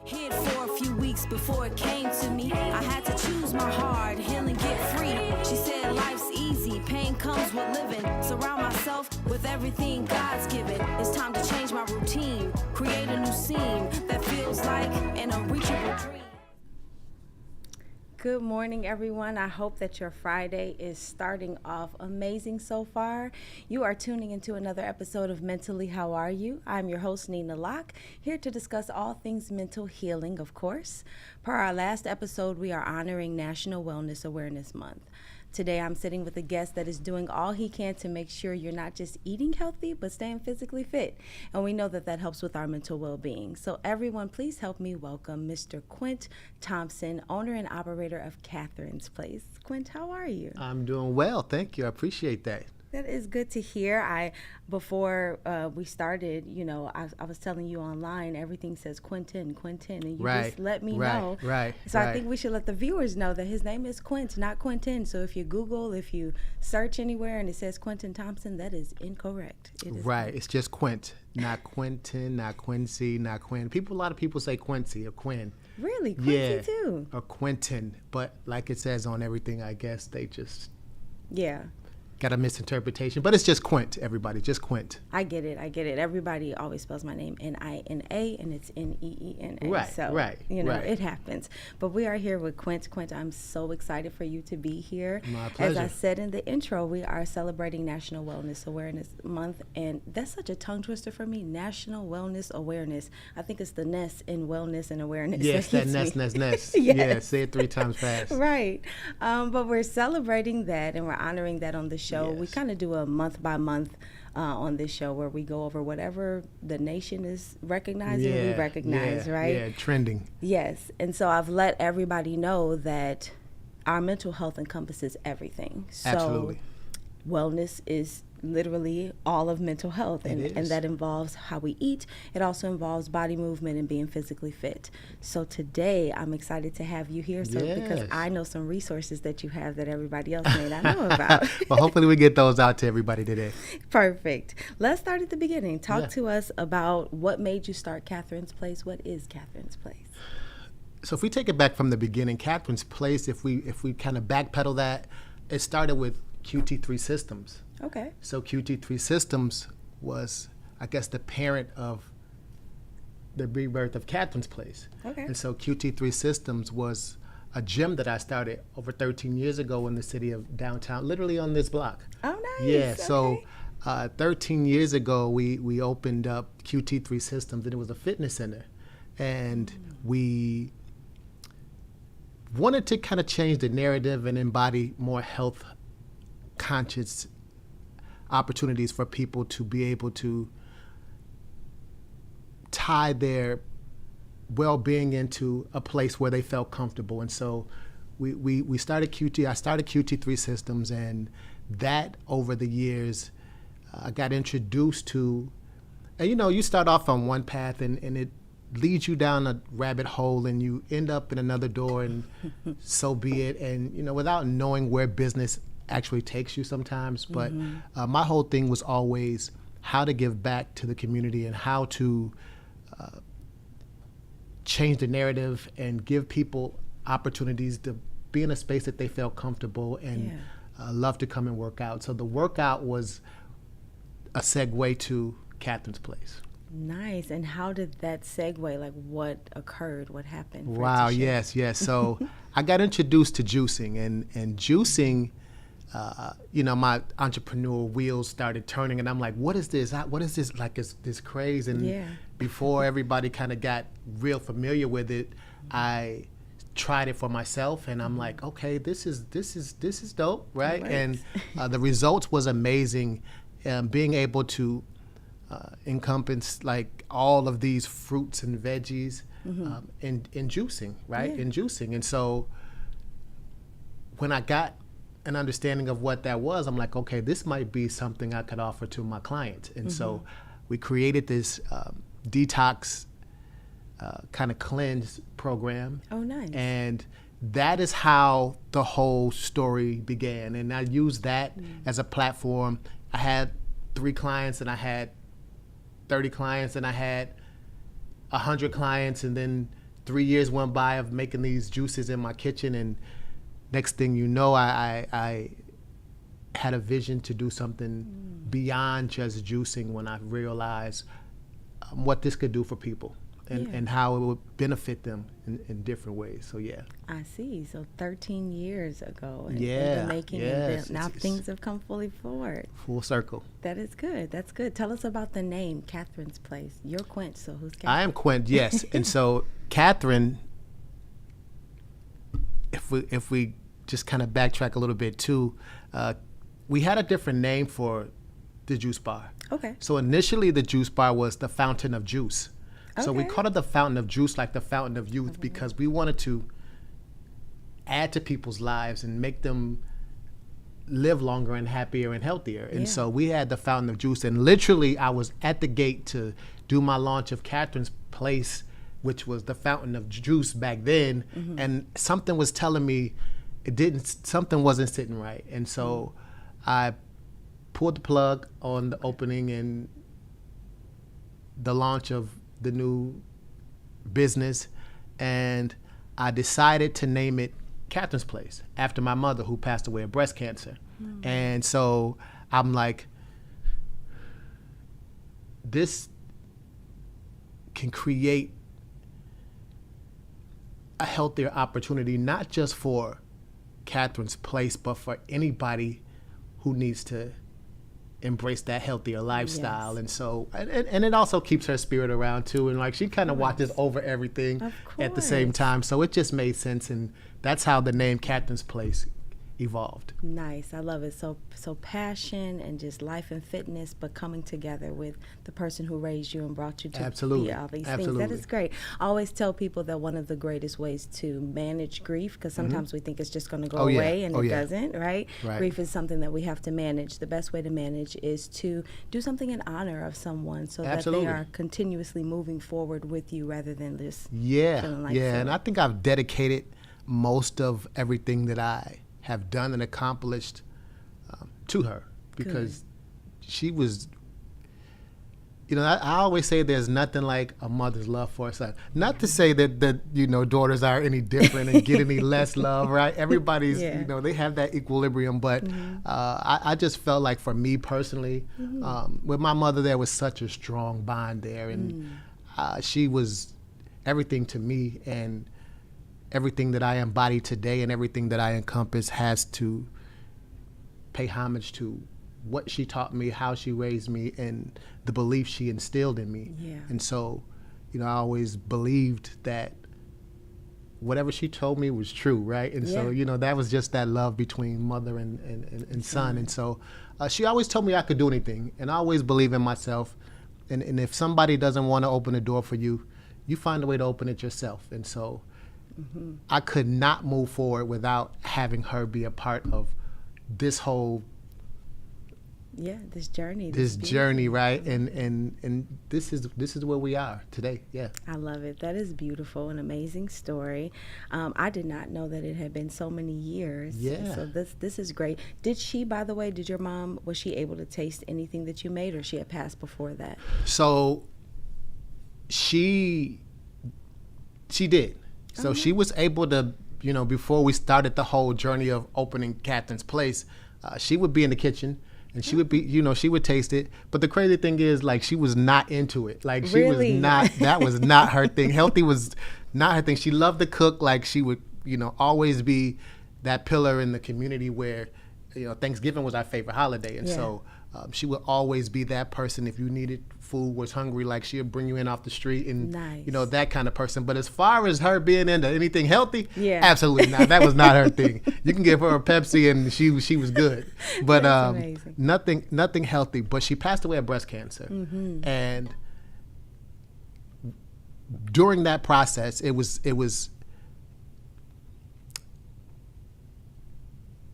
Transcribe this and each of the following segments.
Hid for a few weeks before it came to me. I had to choose my heart, heal and get free. She said life's easy, pain comes with living. Surround myself with everything God's given. It's time to change my routine, create a new scene that feels like an unreachable dream. Good morning, everyone. I hope that your Friday is starting off amazing so far. You are tuning into another episode of Mentally How Are You? I'm your host, Neena Lock, here to discuss all things mental healing, of course. Per our last episode, we are honoring National Wellness Awareness Month. Today, I'm sitting with a guest that is doing all he can to make sure you're not just eating healthy, but staying physically fit. And we know that that helps with our mental well-being. So everyone, please help me welcome Mr. Quint Thompson, owner and operator of Kathryn's Place. Quint, how are you? I'm doing well. Thank you. I appreciate that. That is good to hear. Before we started, I was telling you online, everything says Quentin, and you just let me know. Right. So I think we should let the viewers know that his name is Quint, not Quentin. So if you search anywhere and it says Quentin Thompson, that is incorrect. Right. It's just Quint, not Quentin, not Quincy, not Quinn. A lot of people say Quincy or Quinn. Really? Quincy too? Or Quentin. But like it says on everything, I guess they just... Yeah. Got a misinterpretation, but it's just Quint, everybody, just Quint. I get it. Everybody always spells my name N-I-N-A, and it's N-E-E-N-A. Right. It happens. But we are here with Quint. Quint, I'm so excited for you to be here. My pleasure. As I said in the intro, we are celebrating National Wellness Awareness Month, and that's such a tongue twister for me, National Wellness Awareness. I think it's the ness in wellness and awareness. Yes, that ness. Yes. Yeah, say it 3 times fast. Right. But we're celebrating that, and we're honoring that on the show. Yes. We kind of do a month by month on this show where we go over whatever the nation is recognizing, we recognize, right? Yeah, trending. Yes. And so I've let everybody know that our mental health encompasses everything. So Absolutely. Wellness is literally all of mental health, and that involves how we eat. It also involves body movement and being physically fit. So today I'm excited to have you here because I know some resources that you have that everybody else may not know about. Well, hopefully we get those out to everybody today. Perfect. Let's start at the beginning. Talk to us about what made you start Kathryn's Place. What is Kathryn's Place? So if we take it back from the beginning, Kathryn's Place, if we kind of backpedal that, it started with QT3 Systems. Okay. So QT3 Systems was, I guess, the parent of the rebirth of Kathryn's Place. Okay. And so QT3 Systems was a gym that I started over 13 years ago in the city of downtown, literally on this block. Oh, nice. Yeah. Okay. So 13 years ago, we opened up QT3 Systems, and it was a fitness center. And we wanted to kind of change the narrative and embody more health conscious opportunities for people to be able to tie their well-being into a place where they felt comfortable. And so we started I started QT3 Systems, and that over the years I got introduced to, and you start off on one path and it leads you down a rabbit hole and you end up in another door, and so be it. And without knowing where business actually takes you sometimes, but my whole thing was always how to give back to the community and how to change the narrative and give people opportunities to be in a space that they felt comfortable and love to come and work out. So the workout was a segue to Kathryn's Place. Nice. And how did that segue, like what occurred, what happened? Wow, yes. So I got introduced to juicing, and juicing, my entrepreneur wheels started turning, and I'm like, what is this? What is this? Like, is this craze? And before everybody kind of got real familiar with it, I tried it for myself, and I'm like, okay, this is dope, right? And the results was amazing. Being able to encompass like all of these fruits and veggies in juicing, right? In juicing. And so when I got an understanding of what that was, I'm like, okay, this might be something I could offer to my clients. And so we created this detox kind of cleanse program. Oh, nice. And that is how the whole story began. And I used that as a platform. I had 3 clients, and I had 30 clients, and I had 100 clients, and then 3 years went by of making these juices in my kitchen, and next thing you know, I had a vision to do something beyond just juicing when I realized what this could do for people and how it would benefit them in different ways. So yeah. I see. So 13 years ago in Yeah, the making, yes, and now it's things have come fully forward. Full circle. That is good. That's good. Tell us about the name, Kathryn's Place. You're Quint, so who's Kathryn? I am Quint, yes. And so Kathryn, if we just kind of backtrack a little bit too, we had a different name for the juice bar. Okay. So initially the juice bar was the Fountain of Juice. So we Okay. called it the Fountain of Juice, like the Fountain of Youth, because we wanted to add to people's lives and make them live longer and happier and healthier. And Yeah. so we had the Fountain of Juice, and literally I was at the gate to do my launch of Kathryn's Place, which was the Fountain of Juice back then, and something was telling me something wasn't sitting right. And so I pulled the plug on the opening and the launch of the new business, and I decided to name it Kathryn's Place after my mother, who passed away of breast cancer. And so I'm like, this can create a healthier opportunity, not just for Kathryn's Place, but for anybody who needs to embrace that healthier lifestyle. Yes. And so, and it also keeps her spirit around too. And like, she kind of watches over everything Of at the same course. time. So it just made sense. And that's how the name Kathryn's Place evolved. Nice. I love it. So passion and just life and fitness, but coming together with the person who raised you and brought you to Absolutely. be all these things. Absolutely. That is great. I always tell people that one of the greatest ways to manage grief, because sometimes we think it's just going to go Oh, yeah. away, and Oh, it yeah. doesn't, right? Right. Grief is something that we have to manage. The best way to manage is to do something in honor of someone so Absolutely. that they are continuously moving forward with you rather than just Yeah. feeling like Yeah. so. And I think I've dedicated most of everything that I have done and accomplished to her, because she was, I always say there's nothing like a mother's love for a son. Not to say that daughters are any different and get any less love, right? Everybody's, Yeah. they have that equilibrium. But I just felt like, for me personally, with my mother, there was such a strong bond there. And she was everything to me, and everything that I embody today and everything that I encompass has to pay homage to what she taught me, how she raised me, and the belief she instilled in me. Yeah. And so, I always believed that whatever she told me was true, right? And so, that was just that love between mother and son. And so she always told me I could do anything, and I always believe in myself. And if somebody doesn't want to open a door for you, you find a way to open it yourself. And so I could not move forward without having her be a part of this whole this journey. this beautiful- journey, right? And this is where we are today. Yeah. I love it. That is beautiful, an amazing story. I did not know that it had been so many years. Yeah. So this is great. By the way, did your mom, was she able to taste anything that you made, or she had passed before that? So she did. So she was able to, before we started the whole journey of opening Kathryn's Place, she would be in the kitchen, and she would be, she would taste it. But the crazy thing is, like, she was not into it. Like, she Really? was not, that was not her thing. Healthy was not her thing. She loved to cook. Like, she would, always be that pillar in the community where, Thanksgiving was our favorite holiday. And so she would always be that person. If you needed food, was hungry, like, she would bring you in off the street, and Nice. that kind of person. But as far as her being into anything healthy, Yeah. absolutely not. That was not her thing. You can give her a Pepsi and she was good. But That's amazing. nothing healthy. But she passed away of breast cancer. And during that process, it was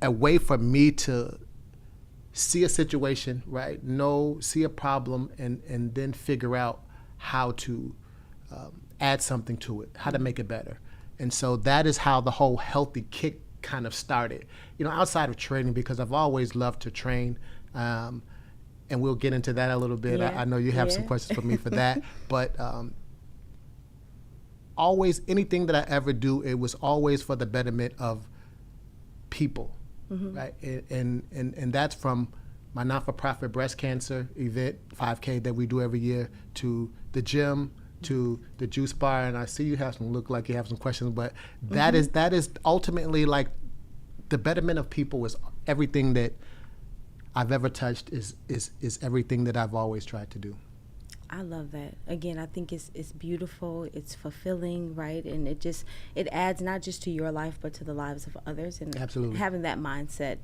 a way for me to see a situation, right? See a problem, and then figure out how to add something to it, how to make it better. And so that is how the whole healthy kick kind of started. Outside of training, because I've always loved to train, and we'll get into that a little bit. Yeah. I know you have some Yeah. questions for me for that, but always, anything that I ever do, it was always for the betterment of people, right? And that's from my not-for-profit breast cancer event, 5K that we do every year, to the gym, to the juice bar. And I see you have some, look like you have some questions, but that is ultimately like the betterment of people is everything that I've ever touched, is everything that I've always tried to do. I love that. Again, I think it's beautiful, it's fulfilling, right? And it adds not just to your life, but to the lives of others. And Absolutely. Having that mindset,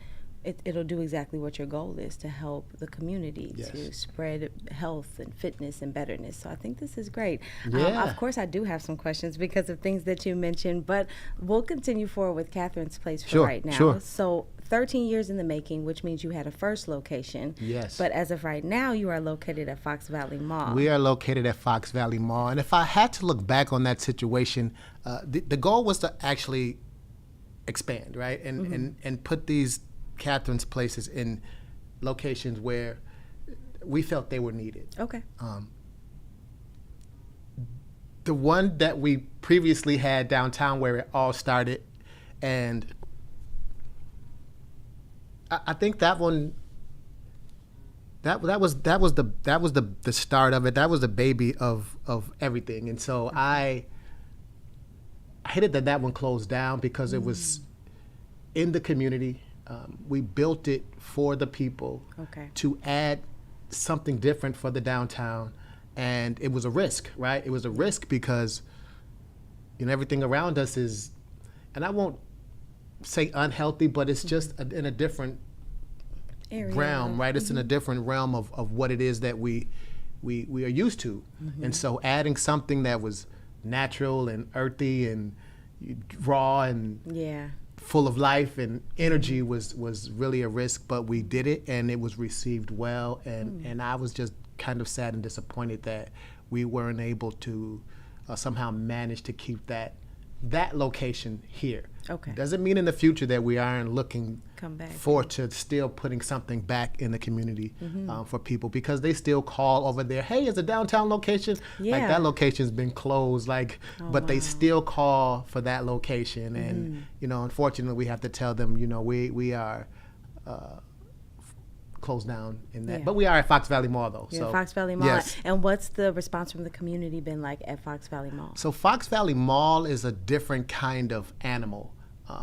it'll do exactly what your goal is, to help the community, Yes. to spread health and fitness and betterness. So I think this is great. Yeah. Of course, I do have some questions because of things that you mentioned, but we'll continue forward with Kathryn's Place for right now. Sure. So 13 years in the making, which means you had a first location. Yes. But as of right now, you are located at Fox Valley Mall. We are located at Fox Valley Mall. And if I had to look back on that situation, the goal was to actually expand, right? And put these Kathryn's Places in locations where we felt they were needed. Okay. The one that we previously had downtown, where it all started, and I think that one, that was the start of it. That was the baby of everything. And so I hated that one closed down because it was in the community. We built it for the people, to add something different for the downtown, and it was a risk, right? It was a risk because everything around us is, and I won't say unhealthy, but it's just in a different realm, right? It's in a different realm of what it is that we are used to. And so adding something that was natural and earthy and raw and full of life and energy was really a risk, but we did it, and it was received well. And I was just kind of sad and disappointed that we weren't able to somehow manage to keep that location here. Okay. Doesn't mean in the future that we aren't looking back forward to still putting something back in the community for people, because they still call over there, hey, is a downtown location? Like, that location's been closed, but they still call for that location. And, unfortunately, we have to tell them, we are closed down in that. But we are at Fox Valley Mall, though. So Fox Valley Mall. Yes. And what's the response from the community been like at Fox Valley Mall? So Fox Valley Mall is a different kind of animal.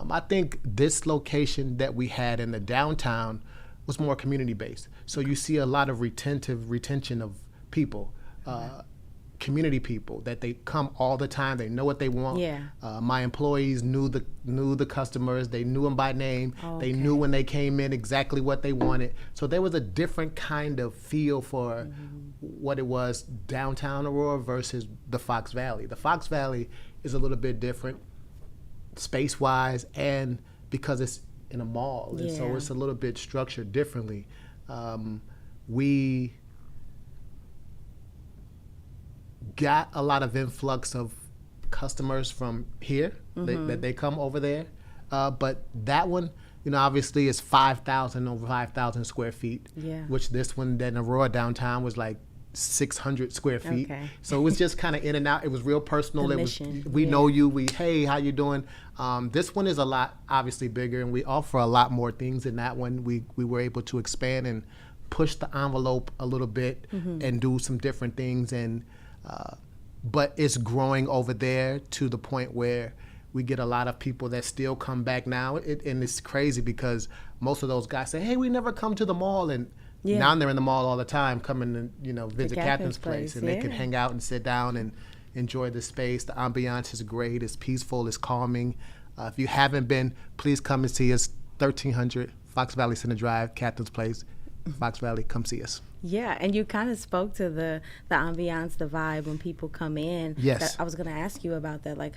I think this location that we had in the downtown was more community-based. So you see a lot of retention of people, community people, that they come all the time. They know what they want. My employees knew the customers. They knew them by name. They knew when they came in exactly what they wanted. So there was a different kind of feel for what it was downtown Aurora versus the Fox Valley. The Fox Valley is a little bit different space-wise, and because it's in a mall, and so it's a little bit structured differently. We got a lot of influx of customers from here that they come over there, but that one, obviously is over 5,000 square feet, which this one then Aurora downtown was like 600 square feet. So it was just kind of in and out. It was real personal. We know you. Hey, how you doing? This one is a lot obviously bigger, and we offer a lot more things in that one. We were able to expand and push the envelope a little bit and do some different things, and but it's growing over there to the point where we get a lot of people that still come back now, and it's crazy because most of those guys say, hey, we never come to the mall, and now they're in the mall all the time, coming to visit Kathryn's Place, and they can hang out and sit down and enjoy the space. The ambiance is great. It's peaceful. It's calming. If you haven't been, please come and see us. 1300 Fox Valley Center Drive, Kathryn's Place, Fox Valley. Come see us. Yeah, and you kind of spoke to the ambiance, the vibe when people come in. Yes. I was going to ask you about that. Like,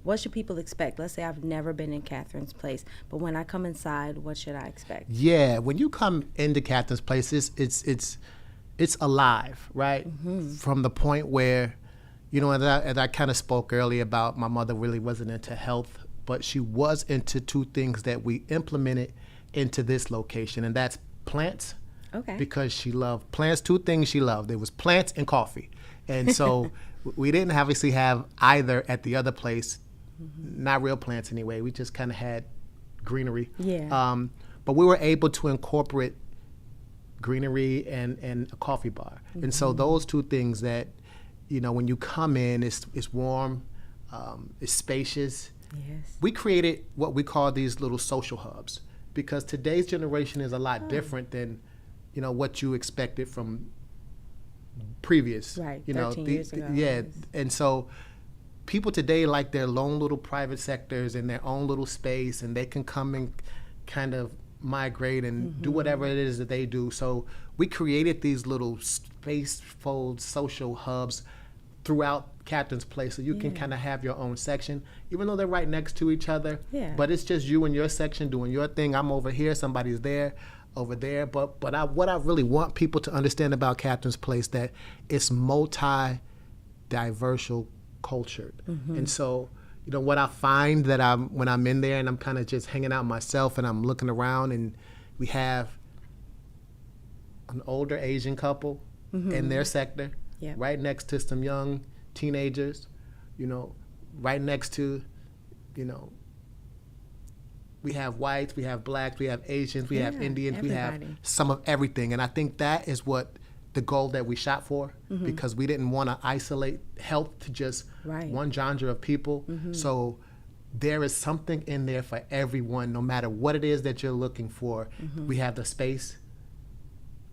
what should people expect? Let's say I've never been in Kathryn's Place, but when I come inside, what should I expect? Yeah, when you come into Kathryn's Place, it's alive, right? From the point where, as I kind of spoke earlier about, my mother really wasn't into health, but she was into two things that we implemented into this location, and that's plants. Okay. Because she loved plants. Two things she loved. There was plants and coffee. And so we didn't obviously have either at the other place, not real plants anyway. We just kind of had greenery. Yeah. But we were able to incorporate greenery and a coffee bar. And so those two things that, when you come in, it's warm, it's spacious. Yes. We created what we call these little social hubs, because today's generation is a lot different than, what you expected from previous. Right, 13 years ago. Yeah, and so people today like their lone little private sectors in their own little space, and they can come and kind of migrate and do whatever it is that they do. So we created these little spaceful social hubs throughout Kathryn's Place, so you can kind of have your own section, even though they're right next to each other. Yeah. But it's just you and your section doing your thing. I'm over here, somebody's there, over there. But what I really want people to understand about Kathryn's Place, that it's multi-diversal cultured. And so, what I find that when I'm in there and I'm kind of just hanging out myself and I'm looking around, and we have an older Asian couple in their sector, right next to some young teenagers, right next to, we have whites, we have blacks, we have Asians, we have Indians, everybody. we have some of everything. And I think that is what the goal that we shot for, because we didn't want to isolate health to just one genre of people. So there is something in there for everyone, no matter what it is that you're looking for. We have the space,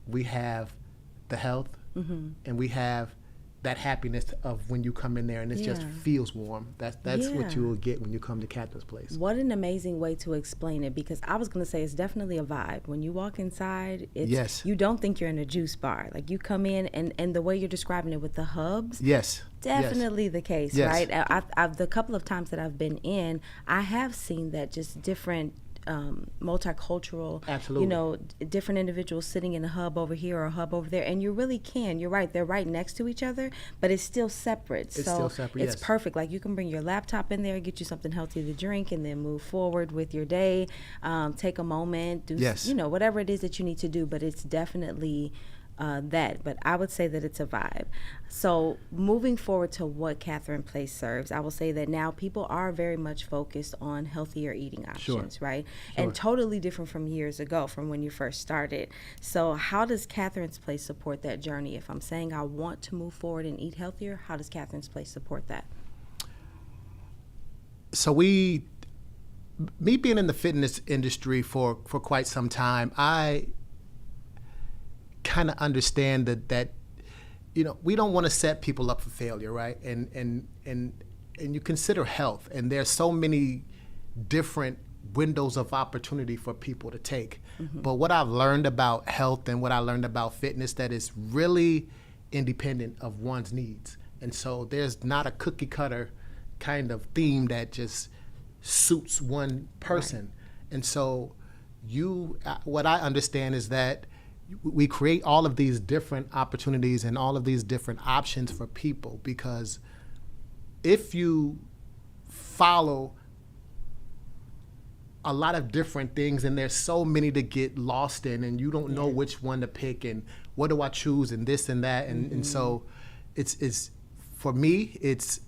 we have the health, and we have that happiness of when you come in there and it just feels warm. That's what you will get when you come to Kathryn's Place. What an amazing way to explain it, because I was going to say it's definitely a vibe. When you walk inside, you don't think you're in a juice bar. Like, you come in and the way you're describing it with the hubs, definitely the case, right? I've the couple of times that I've been in, I have seen that just different multicultural, different individuals sitting in a hub over here or a hub over there, and you really can. You're right; they're right next to each other, but it's still separate. It's perfect. Like, you can bring your laptop in there, get you something healthy to drink, and then move forward with your day. Take a moment, do whatever it is that you need to do. But it's definitely but I would say that it's a vibe. So moving forward to what Kathryn Place serves, I will say that now people are very much focused on healthier eating options, right? And totally different from years ago, from when you first started. So how does Kathryn's Place support that journey? If I'm saying I want to move forward and eat healthier, how does Kathryn's Place support that? So me being in the fitness industry for quite some time, I kind of understand that we don't want to set people up for failure, right? And you consider health, and there's so many different windows of opportunity for people to take. But what I've learned about health and what I learned about fitness, that is really independent of one's needs. And so there's not a cookie cutter kind of theme that just suits one person. And so what I understand is that we create all of these different opportunities and all of these different options for people, because if you follow a lot of different things, and there's so many to get lost in, and you don't know which one to pick, and what do I choose, and this and that, and so it's for me, it's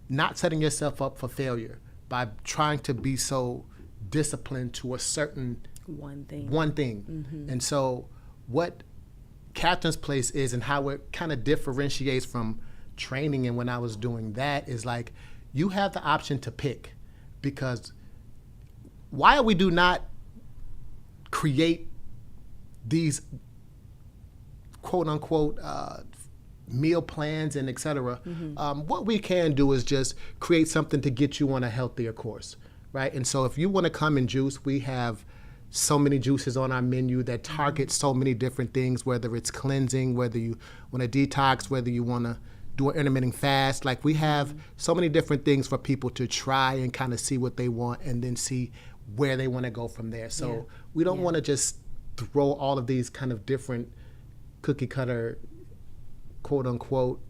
not setting yourself up for failure by trying to be so disciplined to a certain one thing. And so what Kathryn's Place is, and how it kind of differentiates from training and when I was doing that, is like, you have the option to pick, because while we do not create these quote unquote meal plans and et cetera, what we can do is just create something to get you on a healthier course, right? And so if you want to come and juice, we have so many juices on our menu that target so many different things, whether it's cleansing, whether you want to detox, whether you want to do an intermittent fast. Like, we have so many different things for people to try and kind of see what they want, and then see where they want to go from there. So we don't want to just throw all of these kind of different cookie cutter, quote unquote,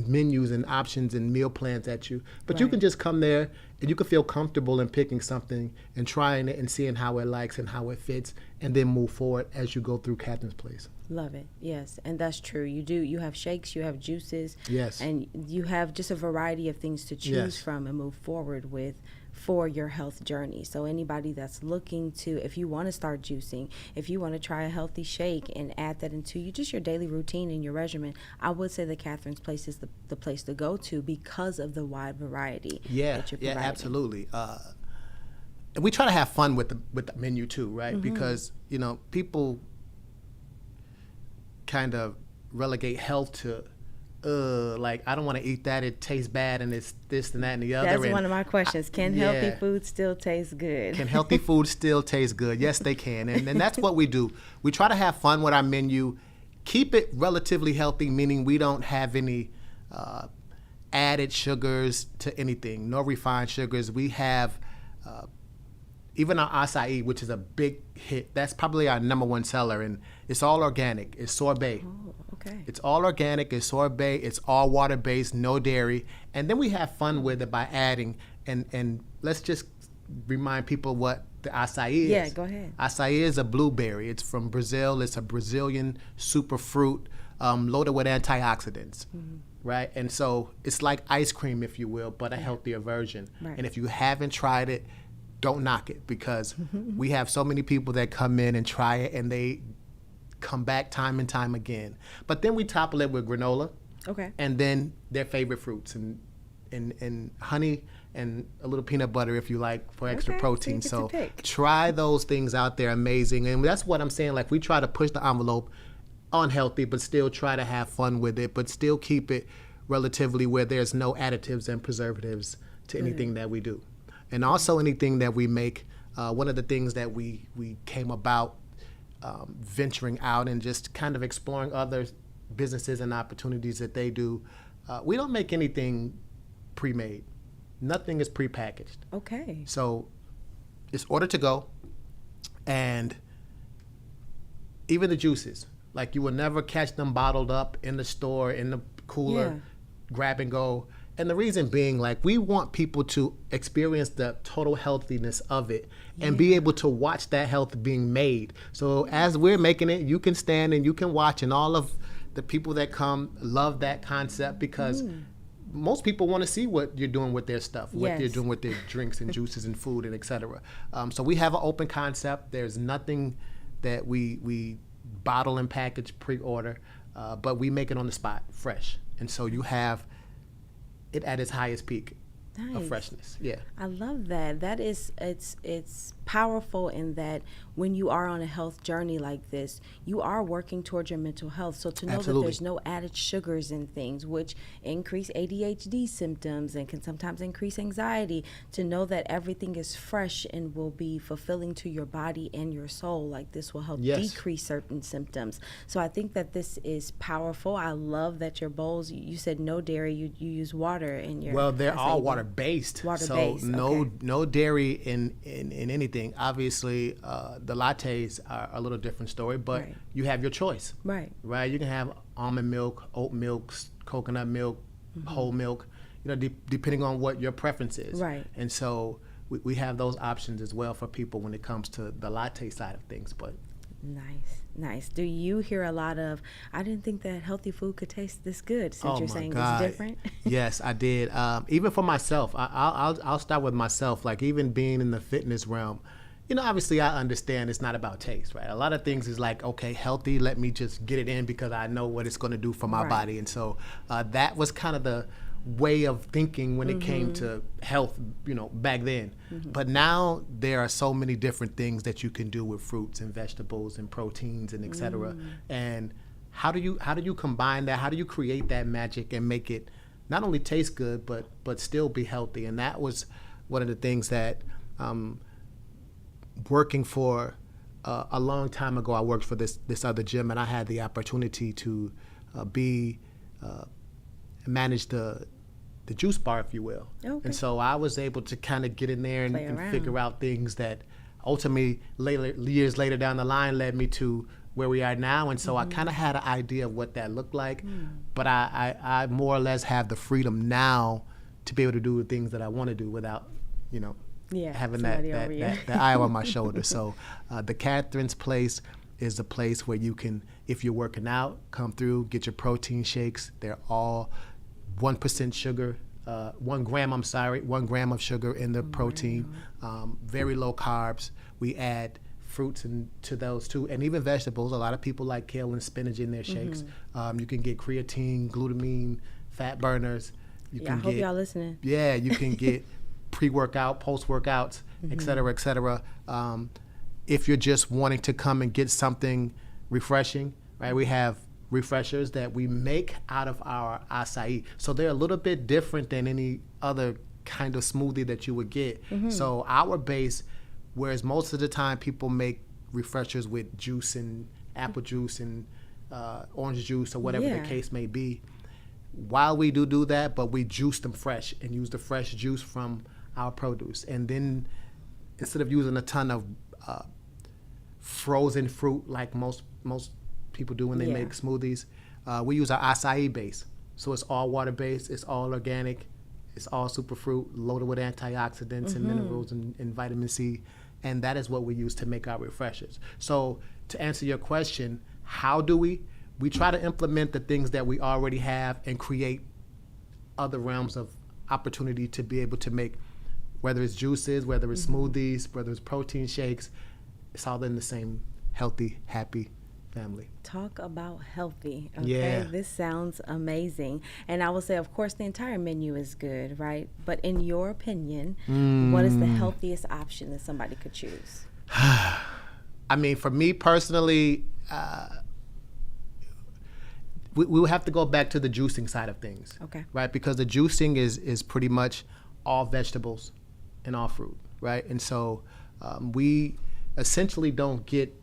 menus and options and meal plans at you, but you Right. can just come there and you can feel comfortable in picking something and trying it and seeing how it likes and how it fits, and then move forward as you go through Kathryn's place. Love it. Yes, and that's true. You have shakes, you have juices, Yes. and you have just a variety of things to choose Yes. from and move forward with for your health journey. So anybody that's looking to, if you want to start juicing, if you want to try a healthy shake and add that into your daily routine and your regimen, I would say that Kathryn's place is the place to go to because of the wide variety that you're providing. Absolutely. And we try to have fun with the menu too, right? Because people kind of relegate health to like, I don't want to eat that, it tastes bad, and it's this and that and the other. That's and one of my questions. Can healthy food still taste good? Can healthy food still taste good? Yes, they can. And that's what we do. We try to have fun with our menu, keep it relatively healthy, meaning we don't have any added sugars to anything, no refined sugars. We have even our acai, which is a big hit. That's probably our number one seller, and it's all organic. It's sorbet. Oh, okay. It's all organic, it's sorbet, it's all water-based, no dairy. And then we have fun with it by adding, and let's just remind people what the acai is. Yeah, go ahead. Acai is a blueberry. It's from Brazil. It's a Brazilian superfruit loaded with antioxidants, right? And so it's like ice cream, if you will, but a healthier version. Right. And if you haven't tried it, don't knock it, because we have so many people that come in and try it, and they come back time and time again. But then we topple it with granola, Okay. and then their favorite fruits and honey and a little peanut butter if you like, for extra Okay, so you protein. get to So pick. try those things out. They're amazing, and that's what I'm saying. Like, we try to push the envelope on healthy, but still try to have fun with it, but still keep it relatively where there's no additives and preservatives to anything that we do. And also anything that we make. One of the things that we came about venturing out and just kind of exploring other businesses and opportunities that they do. We don't make anything pre-made. Nothing is pre-packaged. Okay. So it's order to go, and even the juices, like, you will never catch them bottled up in the store, in the cooler, grab and go. And the reason being, like, we want people to experience the total healthiness of it and be able to watch that health being made. So as we're making it, you can stand and you can watch, and all of the people that come love that concept, because most people want to see what you're doing with their stuff, what they're Yes. doing with their drinks and juices and food and et cetera. So we have an open concept. There's nothing that we bottle and package pre-order, but we make it on the spot, fresh. And so you have it at its highest peak of Nice. freshness. Yeah. I love that. That is, it's powerful in that when you are on a health journey like this, you are working towards your mental health. So to know Absolutely. that there's no added sugars in things, which increase ADHD symptoms and can sometimes increase anxiety, to know that everything is fresh and will be fulfilling to your body and your soul, like this will help Yes. decrease certain symptoms. So I think that this is powerful. I love that your bowls, you said no dairy, you use water in your. Well, they're I say all you- water-based. Water-based, So no okay. no dairy in anything. Obviously, the lattes are a little different story, but Right. you have your choice. Right. Right? You can have almond milk, oat milk, coconut milk, whole milk, depending on what your preference is. Right. And so we have those options as well for people when it comes to the latte side of things. But Nice. Do you hear a lot of, I didn't think that healthy food could taste this good, since oh you're my saying God. it's different? Yes, I did. Even for myself, I'll start with myself. Like, even being in the fitness realm, obviously I understand it's not about taste, right? A lot of things is like, okay, healthy, let me just get it in because I know what it's going to do for my Right. body. And so that was kind of the way of thinking when it came to health, back then. But now there are so many different things that you can do with fruits and vegetables and proteins and et cetera. And how do you combine that? How do you create that magic and make it not only taste good, but still be healthy? And that was one of the things that working for a long time ago, I worked for this other gym, and I had the opportunity to manage the juice bar, if you will. Okay. And so I was able to kind of get in there and Play around. figure out things that ultimately years later down the line led me to where we are now, and so I kind of had an idea of what that looked like, but I more or less have the freedom now to be able to do the things that I want to do without, having that eye on my shoulder. So the Kathryn's place is a place where you can, if you're working out, come through, get your protein shakes. They're all 1% sugar, 1 gram of sugar in the protein, very low carbs. We add fruits to those too, and even vegetables. A lot of people like kale and spinach in their shakes. You can get creatine, glutamine, fat burners. I hope y'all listening. Yeah, you can get pre-workout, post-workouts, et cetera, et cetera. If you're just wanting to come and get something refreshing, right? We have refreshers that we make out of our acai. So they're a little bit different than any other kind of smoothie that you would get. So our base, whereas most of the time people make refreshers with juice and apple juice and orange juice or whatever the case may be, while we do that, but we juice them fresh and use the fresh juice from our produce. And then instead of using a ton of frozen fruit like most people do when they make smoothies, we use our acai base. So it's all water based, it's all organic, it's all superfruit, loaded with antioxidants and minerals and vitamin C, and that is what we use to make our refreshers. So to answer your question, how do we try to implement the things that we already have and create other realms of opportunity to be able to make, whether it's juices, whether it's smoothies, whether it's protein shakes, it's all in the same healthy, happy family. Talk about healthy. Okay, Yeah. This sounds amazing. And I will say, of course, the entire menu is good, right? But in your opinion, what is the healthiest option that somebody could choose? I mean, for me personally, we will have to go back to the juicing side of things. Okay. Right? Because the juicing is pretty much all vegetables and all fruit, right? And so we essentially don't get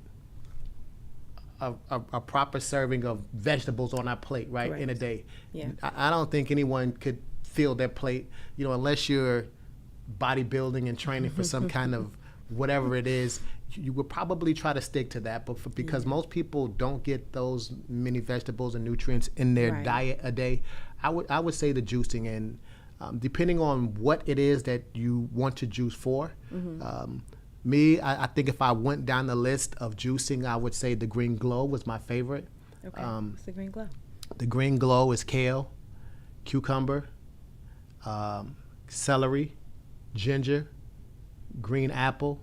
a proper serving of vegetables on our plate, right, in a day. Yeah. I don't think anyone could fill their plate, unless you're bodybuilding and training for some kind of whatever it is. You would probably try to stick to that, but because most people don't get those many vegetables and nutrients in their diet a day, I would say the juicing, and depending on what it is that you want to juice for. I think if I went down the list of juicing, I would say the Green Glow was my favorite. Okay, what's the Green Glow? The Green Glow is kale, cucumber, celery, ginger, green apple,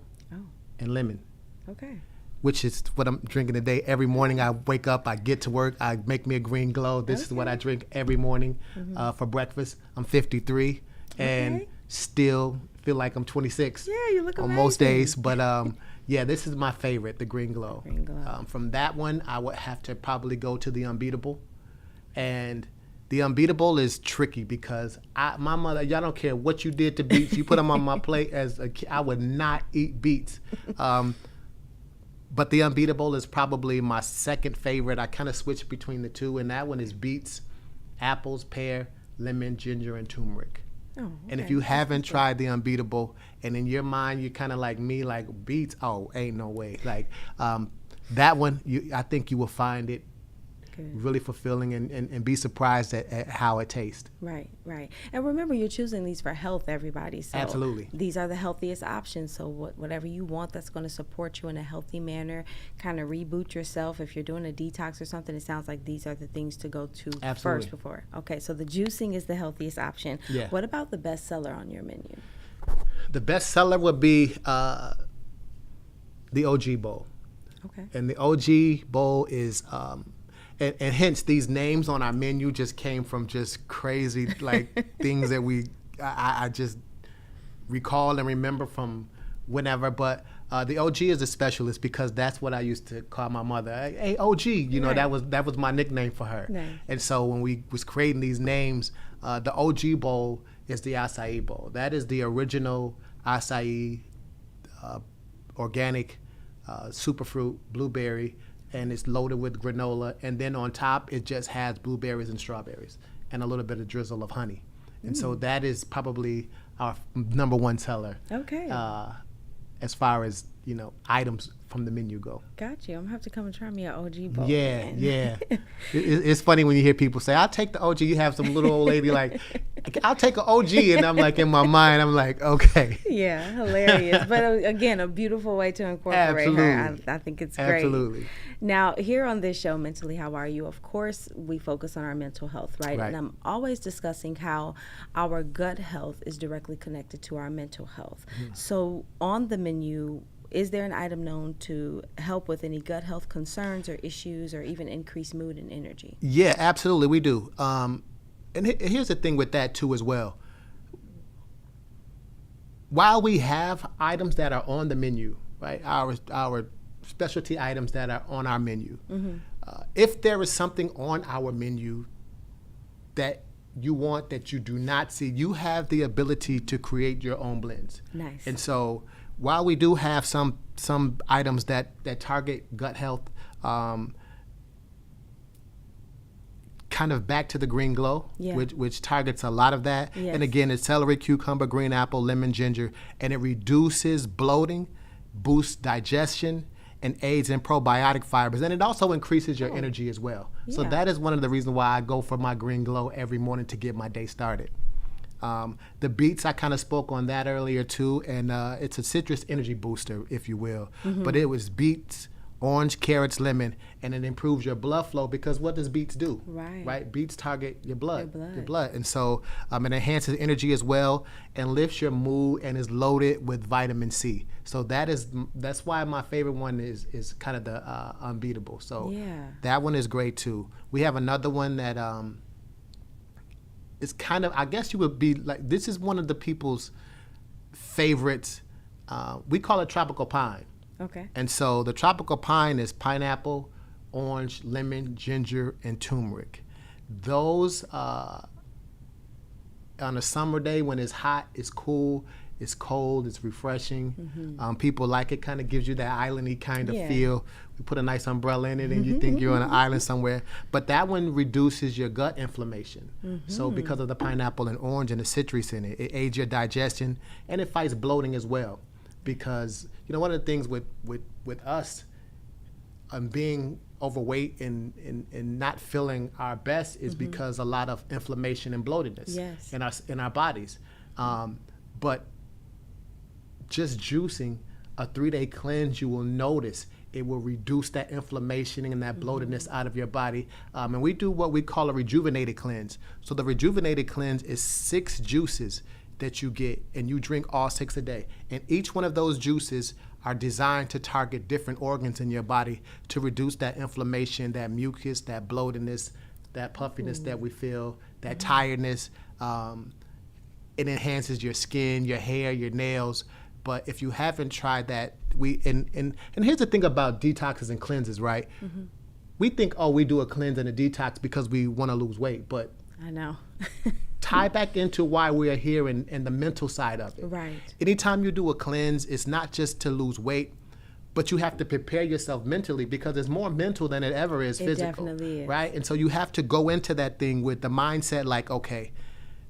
and lemon. Okay. Which is what I'm drinking today. Every morning I wake up, I get to work, I make me a Green Glow. This is what I drink every morning for breakfast. I'm 53 and still feel like I'm 26 you look on amazing. most days. But this is my favorite, the Green Glow. Green Glow. From that one, I would have to probably go to the Unbeatable. And the Unbeatable is tricky because my mother, y'all don't care what you did to beets. You put them on my plate as a kid, I would not eat beets. But the Unbeatable is probably my second favorite. I kind of switch between the two, and that one is beets, apples, pear, lemon, ginger, and turmeric. Oh, okay. And if you haven't tried the Unbeatable, and in your mind you're kind of like me, like beets, ain't no way. Like that one, I think you will find it really fulfilling and be surprised at how it tastes. Right. And remember, you're choosing these for health, everybody. So Absolutely. These are the healthiest options. So whatever you want that's going to support you in a healthy manner, kind of reboot yourself. If you're doing a detox or something, it sounds like these are the things to go to first before. Okay, so the juicing is the healthiest option. Yeah. What about the best seller on your menu? The best seller would be the OG bowl. Okay. And the OG bowl is and hence these names on our menu just came from just crazy things that I just recall and remember from whenever. But the OG is a specialist because that's what I used to call my mother. Hey, OG, that was my nickname for her. Nice. And so when we was creating these names, the OG bowl is the acai bowl. That is the original acai, organic, superfruit, blueberry, and it's loaded with granola, and then on top it just has blueberries and strawberries and a little bit of drizzle of honey. And so that is probably our number one seller. Okay. as far as, items from the menu go. Got you. I'm gonna have to come and try me an OG bowl. Yeah, then. yeah. It's funny when you hear people say, I'll take the OG. You have some little old lady like, I'll take an OG. And I'm like, in my mind, I'm like, okay. Yeah, hilarious. But again, a beautiful way to incorporate her. I think it's great. Absolutely. Now, here on this show, Mentally How Are You? Of course, we focus on our mental health, right? And I'm always discussing how our gut health is directly connected to our mental health. So on the menu, is there an item known to help with any gut health concerns or issues or even increase mood and energy? Yeah, absolutely, we do. And here's the thing with that too as well. While we have items that are on the menu, right, our specialty items that are on our menu, if there is something on our menu that you want that you do not see, you have the ability to create your own blends. Nice. And so while we do have some items that target gut health, kind of back to the green glow, which targets a lot of that. Yes. And again, it's celery, cucumber, green apple, lemon, ginger, and it reduces bloating, boosts digestion, and aids in probiotic fibers. And it also increases your energy as well. So Yeah. that is one of the reasons why I go for my green glow every morning to get my day started. The beets, I kind of spoke on that earlier too, and it's a citrus energy booster, if you will. But it was beets, orange, carrots, lemon, and it improves your blood flow because what does beets do? Right? Beets target your blood. And so it enhances energy as well and lifts your mood and is loaded with vitamin C. So that's why my favorite one is kind of the unbeatable. So that one is great too. We have another one that it's kind of, I guess you would be like, this is one of the people's favorites. We call it tropical pine. Okay. And so the tropical pine is pineapple, orange, lemon, ginger, and turmeric. Those, on a summer day when it's hot, it's cool, it's cold, it's refreshing. People like it, kind of gives you that islandy kind of feel. We put a nice umbrella in it and you think you're on an island somewhere. But that one reduces your gut inflammation. So because of the pineapple and orange and the citrus in it, it aids your digestion and it fights bloating as well. Because, one of the things with us being overweight and not feeling our best is because a lot of inflammation and bloatedness in our bodies. But just juicing a 3-day cleanse, you will notice it will reduce that inflammation and that bloatedness out of your body. And we do what we call a rejuvenated cleanse. So the rejuvenated cleanse is 6 juices that you get, and you drink all 6 a day. And each one of those juices are designed to target different organs in your body to reduce that inflammation, that mucus, that bloatedness, that puffiness that we feel, that tiredness. It enhances your skin, your hair, your nails. But if you haven't tried that, and here's the thing about detoxes and cleanses, right? We think, we do a cleanse and a detox because we want to lose weight, but I know. tie back into why we are here and the mental side of it. Right. Anytime you do a cleanse, it's not just to lose weight, but you have to prepare yourself mentally because it's more mental than it ever is physical. It definitely is. Right? And so you have to go into that thing with the mindset like, okay,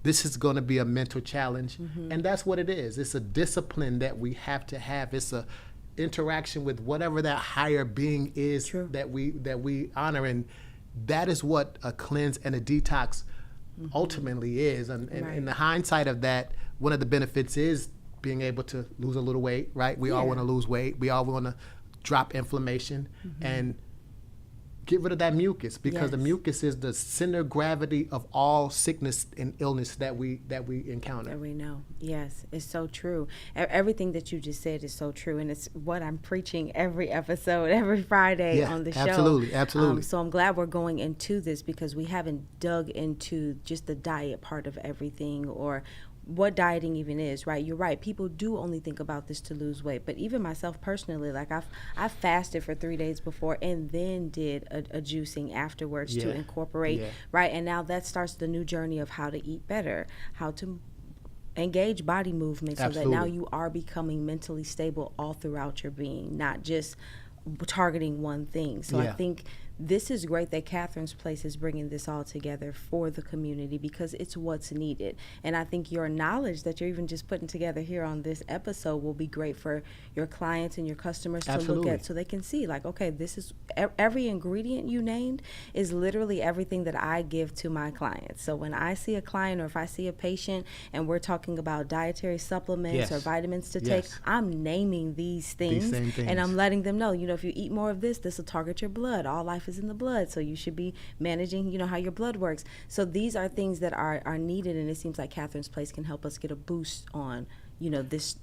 this is going to be a mental challenge. And that's what it is. It's a discipline that we have to have. It's a interaction with whatever that higher being is that we honor. And that is what a cleanse and a detox ultimately is. And in the hindsight of that, one of the benefits is being able to lose a little weight, right? We all want to lose weight. We all want to drop inflammation and get rid of that mucus because the mucus is the center of gravity of all sickness and illness that we encounter. That we know. Yes, it's so true. Everything that you just said is so true, and it's what I'm preaching every episode, every Friday on the show. Absolutely. So I'm glad we're going into this because we haven't dug into just the diet part of everything or what dieting even is, right? You're right. People do only think about this to lose weight, but even myself personally, like I fasted for 3 days before and then did a juicing afterwards to incorporate, right? And now that starts the new journey of how to eat better, how to engage body movement so that now you are becoming mentally stable all throughout your being, not just targeting one thing. So I think this is great that Kathryn's Place is bringing this all together for the community because it's what's needed. And I think your knowledge that you're even just putting together here on this episode will be great for your clients and your customers to look at, so they can see, like, okay, this is every ingredient you named is literally everything that I give to my clients. So when I see a client or if I see a patient and we're talking about dietary supplements or vitamins to take, I'm naming these things, same things, and I'm letting them know, you know, if you eat more of this will target your blood. All life is in the blood, so you should be managing, you know, how your blood works. So these are things that are needed, and it seems like Kathryn's Place can help us get a boost on, you know, this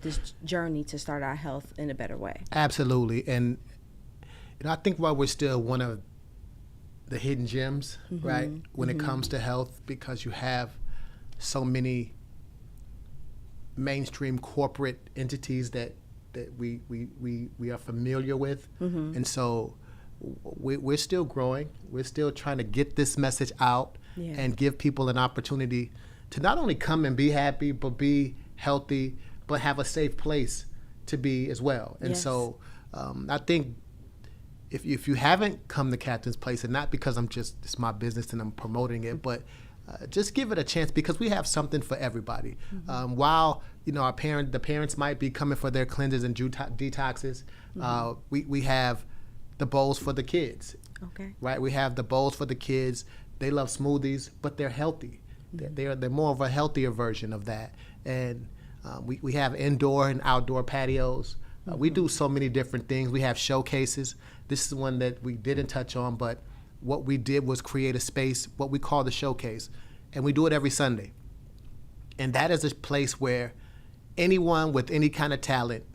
journey to start our health in a better way. Absolutely. And you know, I think while we're still one of the hidden gems, right, when it comes to health, because you have so many mainstream corporate entities that we are familiar with, and so we're still growing. We're still trying to get this message out and give people an opportunity to not only come and be happy, but be healthy, but have a safe place to be as well. And so I think if you haven't come to Kathryn's Place, and not because it's my business and I'm promoting it, but just give it a chance, because we have something for everybody. While, you know, the parents might be coming for their cleanses and detoxes, we have the bowls for the kids. Okay. Right? We have the bowls for the kids. They love smoothies, but they're healthy. They're more of a healthier version of that. And we have indoor and outdoor patios. We do so many different things. We have showcases. This is one that we didn't touch on, but what we did was create a space, what we call the showcase, and we do it every Sunday. And that is a place where anyone with any kind of talent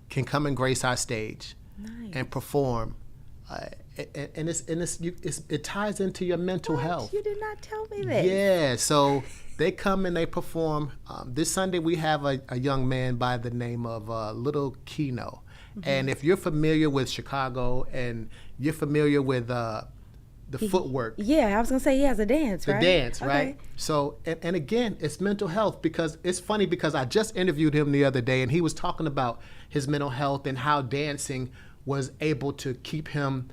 can come and grace our stage and perform. And it ties into your mental health. You did not tell me that. Yeah, so they come and they perform. This Sunday we have a young man by the name of Little Kino. And if you're familiar with Chicago and you're familiar with the footwork. Yeah, I was going to say he has a dance, right? The dance, right? So, and again, it's mental health, because it's funny because I just interviewed him the other day and he was talking about his mental health and how dancing was able to keep him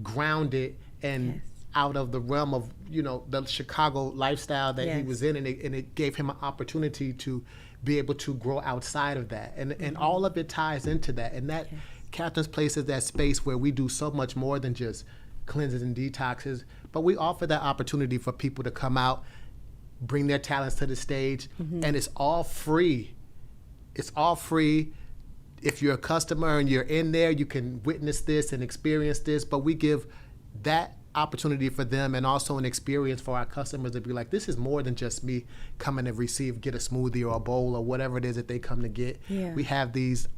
grounded and out of the realm of, you know, the Chicago lifestyle that he was in, and it gave him an opportunity to be able to grow outside of that. And all of it ties into that. And that Kathryn's Place is that space where we do so much more than just cleanses and detoxes, but we offer that opportunity for people to come out, bring their talents to the stage, and it's all free. It's all free. If you're a customer and you're in there, you can witness this and experience this, but we give that opportunity for them and also an experience for our customers to be like, this is more than just me coming and get a smoothie or a bowl or whatever it is that they come to get. We have these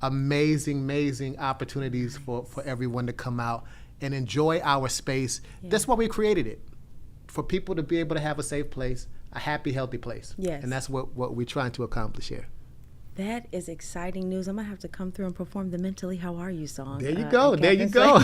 amazing opportunities for everyone to come out and enjoy our space. That's why we created it, for people to be able to have a safe place, a happy, healthy place. And that's what we're trying to accomplish here. That is exciting news. I'm going to have to come through and perform the Mentally How Are You song. There you go. There you go.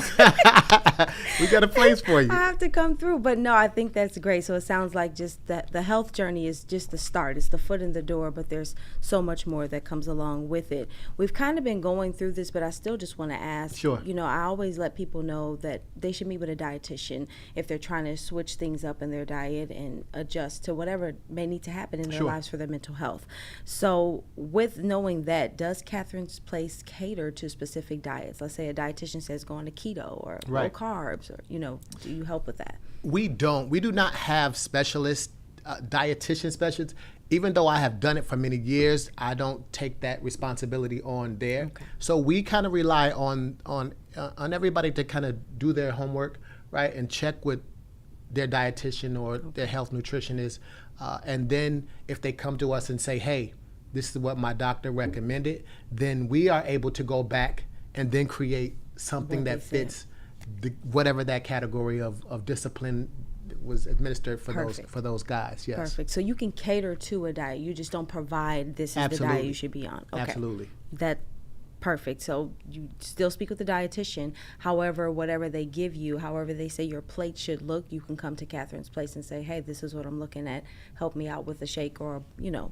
We got a place for you. I have to come through. But no, I think that's great. So it sounds like just that the health journey is just the start. It's the foot in the door, but there's so much more that comes along with it. We've kind of been going through this, but I still just want to ask, you know, I always let people know that they should meet with a dietitian if they're trying to switch things up in their diet and adjust to whatever may need to happen in their lives for their mental health. So with knowing that, does Kathryn's Place cater to specific diets? Let's say a dietitian says go on to keto or low carbs, or, you know, do you help with that? We don't. We do not have specialists, dietitian specialists. Even though I have done it for many years, I don't take that responsibility on there. So we kind of rely on everybody to kind of do their homework, right, and check with their dietitian or their health nutritionist, and then if they come to us and say, hey, this is what my doctor recommended, then we are able to go back and then create something that fits whatever that category of discipline was administered for those guys. Yes. Perfect. So you can cater to a diet. You just don't provide this is the diet you should be on. Okay. Absolutely. That Perfect. So you still speak with the dietitian. However, whatever they give you, however they say your plate should look, you can come to Kathryn's place and say, hey, this is what I'm looking at. Help me out with a shake or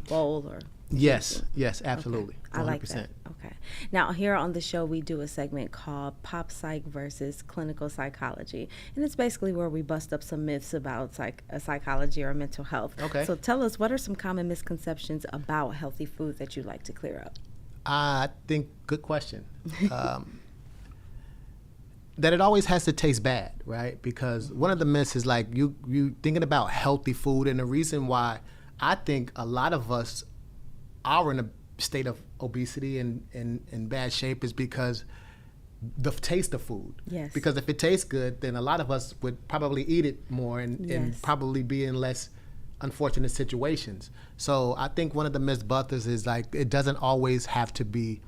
bowl or Yes, something. yes, absolutely. Okay. I like that. Okay. Now, here on the show, we do a segment called Pop Psych versus Clinical Psychology. And it's basically where we bust up some myths about psychology or mental health. Okay. So tell us, what are some common misconceptions about healthy food that you'd like to clear up? I think, good question. That it always has to taste bad, right? Because one of the myths is like you thinking about healthy food, and the reason why I think a lot of us are in a state of obesity and in bad shape is because the taste of food. Yes. Because if it tastes good, then a lot of us would probably eat it more and probably be in less unfortunate situations. So I think one of the misbusters is like it doesn't always have to be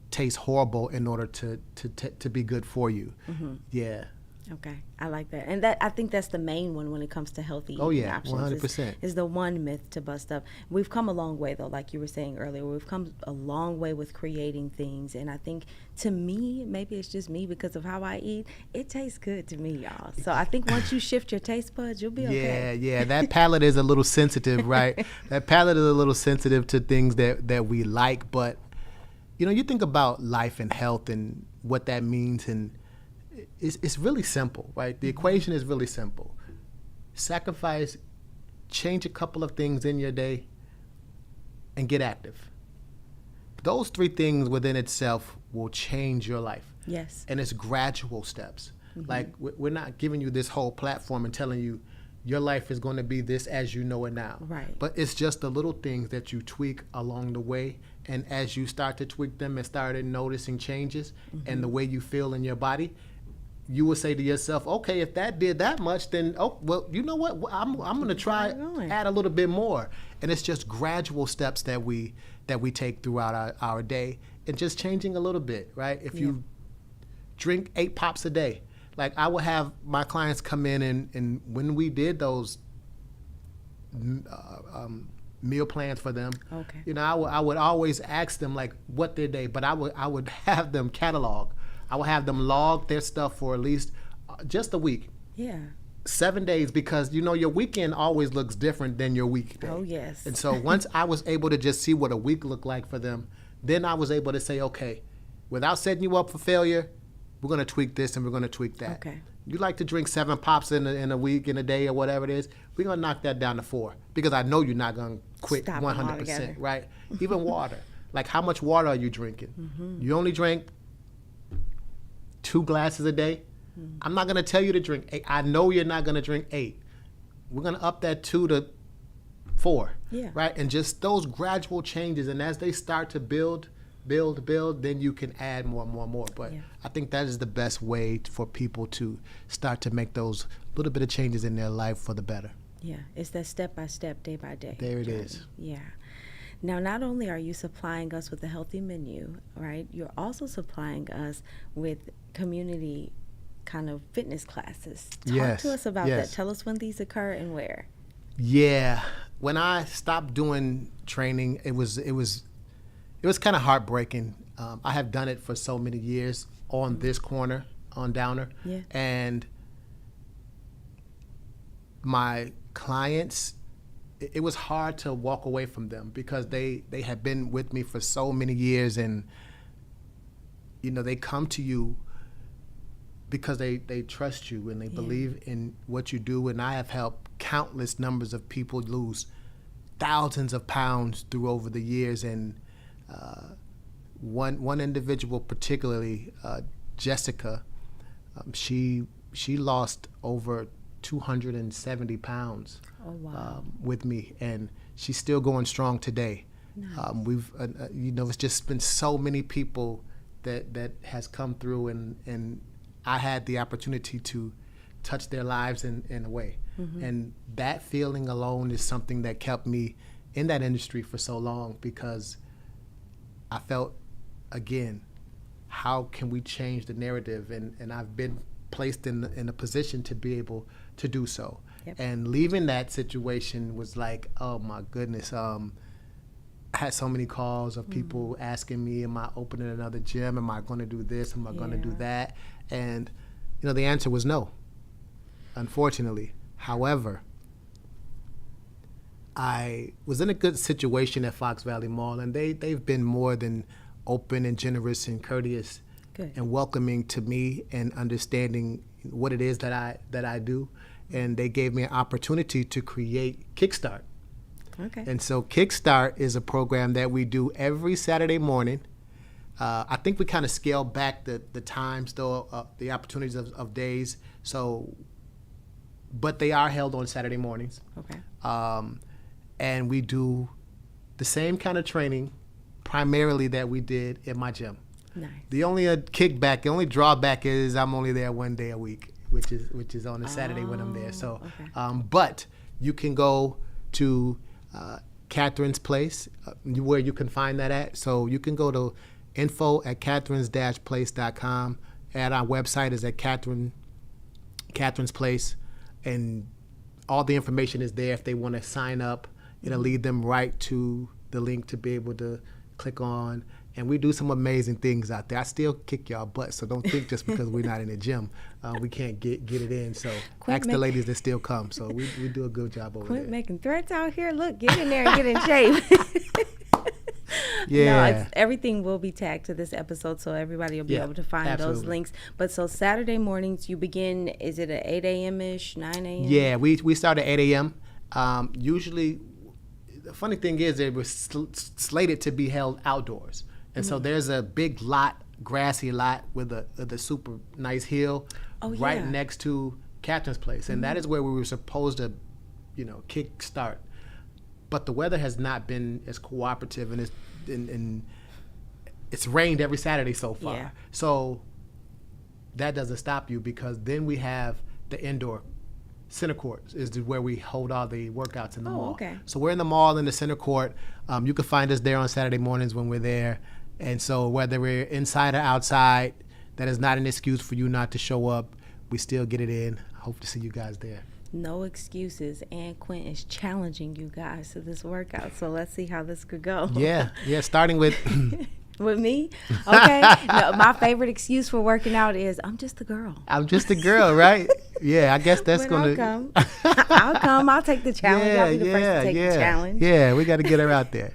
taste horrible in order to be good for you. Mm-hmm. Yeah. Okay, I like that, and I think that's the main one when it comes to healthy eating options. 100%. Is the one myth to bust up. We've come a long way, though, like you were saying earlier. We've come a long way with creating things, and I think, to me, maybe it's just me because of how I eat, it tastes good to me, y'all. So I think once you shift your taste buds, you'll be okay. Yeah, that palate is a little sensitive, right? That palate is a little sensitive to things that we like, but, you think about life and health and what that means, and it's really simple, right? The equation is really simple. Sacrifice, change a couple of things in your day, and get active. Those three things within itself will change your life. Yes. And it's gradual steps. Mm-hmm. Like, we're not giving you this whole platform and telling you your life is going to be this as you know it now. Right. But it's just the little things that you tweak along the way. And as you start to tweak them and started noticing changes and the way you feel in your body, you will say to yourself, okay, if that did that much, then, you know what? I'm going to try add a little bit more. And it's just gradual steps that we take throughout our day, and just changing a little bit, right? If you drink 8 pops a day, like I would have my clients come in and when we did those meal plans for them, I would always ask them like what their day, but I would have them catalog. I would have them log their stuff for at least just a week. Yeah. 7 days, because your weekend always looks different than your weekday. Oh, yes. And so once I was able to just see what a week looked like for them, then I was able to say, okay, without setting you up for failure, we're going to tweak this and we're going to tweak that. Okay. You like to drink 7 pops in a week, in a day, or whatever it is, we're going to knock that down to 4, because I know you're not going to quit 100%, right? Even water. Like, how much water are you drinking? Mm-hmm. You only drink 2 glasses a day. I'm not going to tell you to drink 8. I know you're not going to drink 8. We're going to up that 2 to 4, right? And just those gradual changes, and as they start to build, then you can add more. But I think that is the best way for people to start to make those little bit of changes in their life for the better. Yeah, it's that step by step, day by day. There it is. Yeah. Now, not only are you supplying us with a healthy menu, right, you're also supplying us with community kind of fitness classes. Talk to us about that. Tell us when these occur and where. Yeah. When I stopped doing training, it was kind of heartbreaking. I have done it for so many years on this corner, on Downer. Yeah. And my clients, it was hard to walk away from them because they had been with me for so many years, and they come to you because they trust you and they believe in what you do. And I have helped countless numbers of people lose thousands of pounds through over the years. And one individual particularly, Jessica, she lost over 270 pounds with me, and she's still going strong today. Nice. We've it's just been so many people that has come through, and I had the opportunity to touch their lives in a way. Mm-hmm. And that feeling alone is something that kept me in that industry for so long, because I felt, again, how can we change the narrative? And I've been placed in a position to be able to do so. Yep. And leaving that situation was like, oh my goodness, I had so many calls of people asking me, am I opening another gym? Am I going to do this? Am I going to do that? And, the answer was no, unfortunately. However, I was in a good situation at Fox Valley Mall, and they've been more than open and generous and courteous and welcoming to me and understanding what it is that I do. And they gave me an opportunity to create Kickstart. Okay. And so Kickstart is a program that we do every Saturday morning. I think we kind of scale back the times, though, the opportunities of days. But they are held on Saturday mornings. Okay. And we do the same kind of training primarily that we did in my gym. Nice. The only kickback, the only drawback is I'm only there one day a week, which is on a Saturday when I'm there. So, but you can go to Kathryn's place, where you can find that at. So you can go to info@kathryn's-place.com, and our website is at Kathryn's Place, and all the information is there. If they want to sign up, it'll lead them right to the link to be able to click on. And we do some amazing things out there. I still kick y'all butt, so don't think just because we're not in the gym, we can't get it in. So ask the ladies that still come. So we do a good job over there. Quint making threats out here. Look, get in there and get in shape. Yeah. No, everything will be tagged to this episode, so everybody will be able to find those links. But so Saturday mornings, you begin, is it at 8 a.m.-ish, 9 a.m.? Yeah, we start at 8 a.m. Usually, the funny thing is it was slated to be held outdoors. And so there's a big lot, grassy lot with a super nice hill right next to Kathryn's place. And that is where we were supposed to, kick start. But the weather has not been as cooperative, and it's rained every Saturday so far. Yeah. So that doesn't stop you, because then we have the indoor center court is where we hold all the workouts in the mall. Okay. So we're in the mall in the center court. You can find us there on Saturday mornings when we're there. And so whether we're inside or outside, that is not an excuse for you not to show up. We still get it in. I hope to see you guys there. No excuses. And Quint is challenging you guys to this workout. So let's see how this could go. Yeah. Starting with... With me? Okay. No, my favorite excuse for working out is I'm just a girl. I'm just a girl, right? Yeah, I guess that's going to... I'll come. I'll take the challenge. I'll be the first to take the challenge. Yeah, we got to get her out there.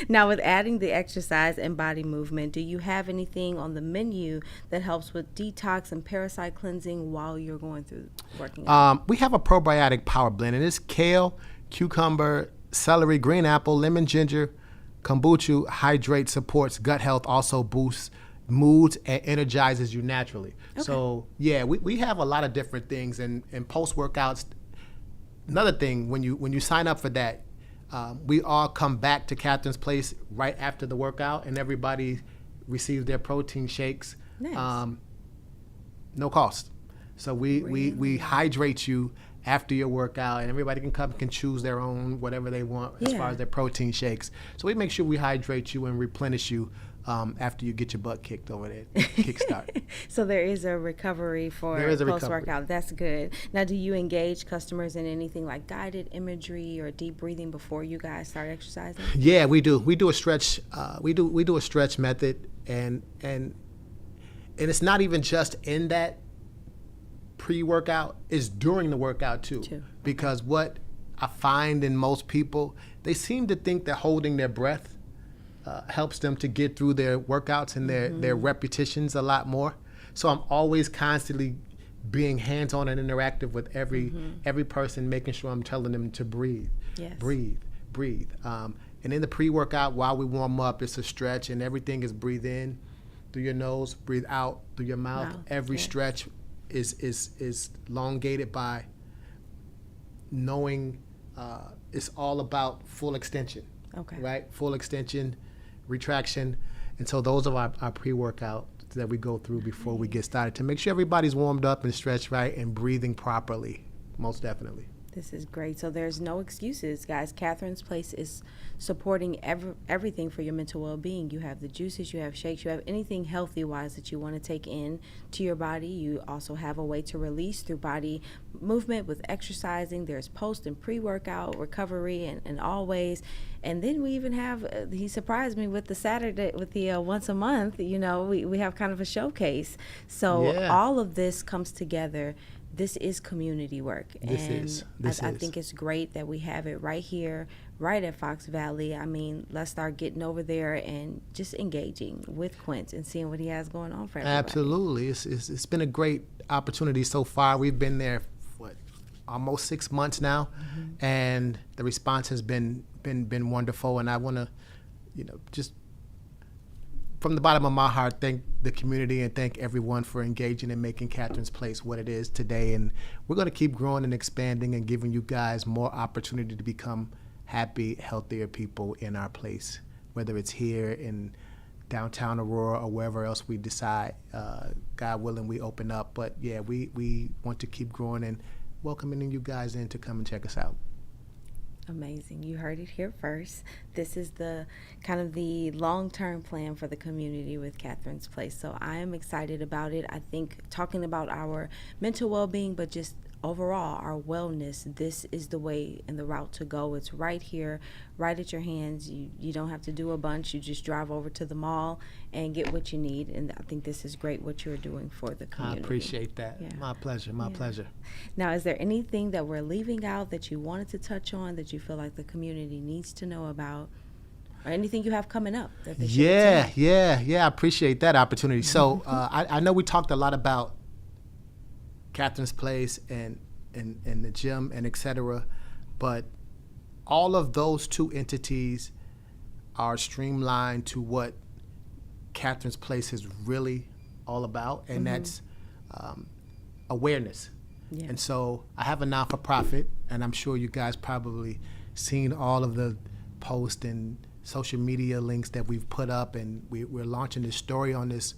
Now, with adding the exercise and body movement, do you have anything on the menu that helps with detox and parasite cleansing while you're going through working out? We have a probiotic power blend, and it's kale, cucumber, celery, green apple, lemon, ginger, kombucha, hydrates, supports gut health, also boosts moods and energizes you naturally. Okay. So yeah, we have a lot of different things, and post workouts. Another thing, when you sign up for that, we all come back to Kathryn's place right after the workout, and everybody receives their protein shakes. Nice. No cost. So we hydrate you after your workout, and everybody can choose their own whatever they want as far as their protein shakes. So we make sure we hydrate you and replenish you after you get your butt kicked over there, Kickstart. So there is a recovery for post-workout. That's good. Now, do you engage customers in anything like guided imagery or deep breathing before you guys start exercising? Yeah, we do. We do a stretch. We do a stretch method, and it's not even just in that pre-workout, is during the workout too. Because what I find in most people, they seem to think that holding their breath helps them to get through their workouts and their repetitions a lot more. So I'm always constantly being hands-on and interactive with every person, making sure I'm telling them to breathe, breathe. And in the pre-workout, while we warm up, it's a stretch, and everything is breathe in through your nose, breathe out through your mouth. Every stretch is elongated by knowing it's all about full extension. Okay. Right? Full extension, retraction. And so those are our pre-workout that we go through before we get started to make sure everybody's warmed up and stretched right and breathing properly, most definitely. This is great. So there's no excuses, guys. Kathryn's Place is supporting everything for your mental well-being. You have the juices, you have shakes, you have anything healthy-wise that you want to take in to your body. You also have a way to release through body movement with exercising. There's post and pre-workout recovery and always. And then we even have, he surprised me with the Saturday, with the once a month, we have kind of a showcase. So all of this comes together. This is community work. I think it's great that we have it right here, right at Fox Valley. I mean, let's start getting over there and just engaging with Quint and seeing what he has going on for everybody. Absolutely. It's been a great opportunity so far. We've been there, almost 6 months now, and the response has been wonderful. And I want to, just from the bottom of my heart, thank the community and thank everyone for engaging and making Kathryn's Place what it is today. And we're going to keep growing and expanding and giving you guys more opportunity to become happy, healthier people in our place, whether it's here in downtown Aurora or wherever else we decide, God willing, we open up. But yeah, we want to keep growing and welcoming you guys in to come and check us out. Amazing. You heard it here first. This is the kind of the long-term plan for the community with Kathryn's Place. So I am excited about it. I think talking about our mental well-being, but just overall our wellness, this is the way and the route to go. It's right here, right at your hands. You don't have to do a bunch. You just drive over to the mall and get what you need. And I think this is great what you're doing for the community. I appreciate that. Yeah. My pleasure. My pleasure. Now, is there anything that we're leaving out that you wanted to touch on that you feel like the community needs to know about? Or anything you have coming up? That they I appreciate that opportunity. So I know we talked a lot about Kathryn's Place and the gym and et cetera, but all of those two entities are streamlined to what Kathryn's Place is really all about, and that's awareness. Yeah. And so I have a not-for-profit, and I'm sure you guys probably seen all of the posts and social media links that we've put up, and we're launching this story on this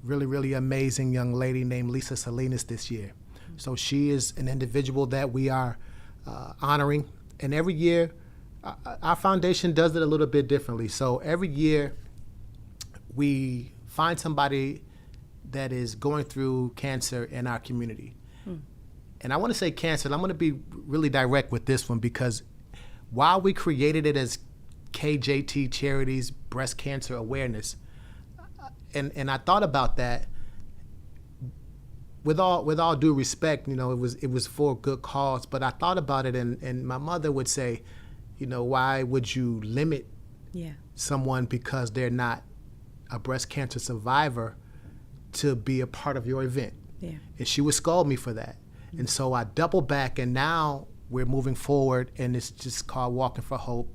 really, really amazing young lady named Lisa Salinas this year. So she is an individual that we are honoring, and every year our foundation does it a little bit differently. So every year we find somebody that is going through cancer in our community. And I want to say cancer, and I'm going to be really direct with this one, because while we created it as KJT Charities Breast Cancer Awareness, and I thought about that, with all due respect, it was for a good cause, but I thought about it, and my mother would say, why would you limit someone because they're not a breast cancer survivor to be a part of your event? Yeah. And she would scold me for that. And so I doubled back, and now we're moving forward, and it's just called Walking for Hope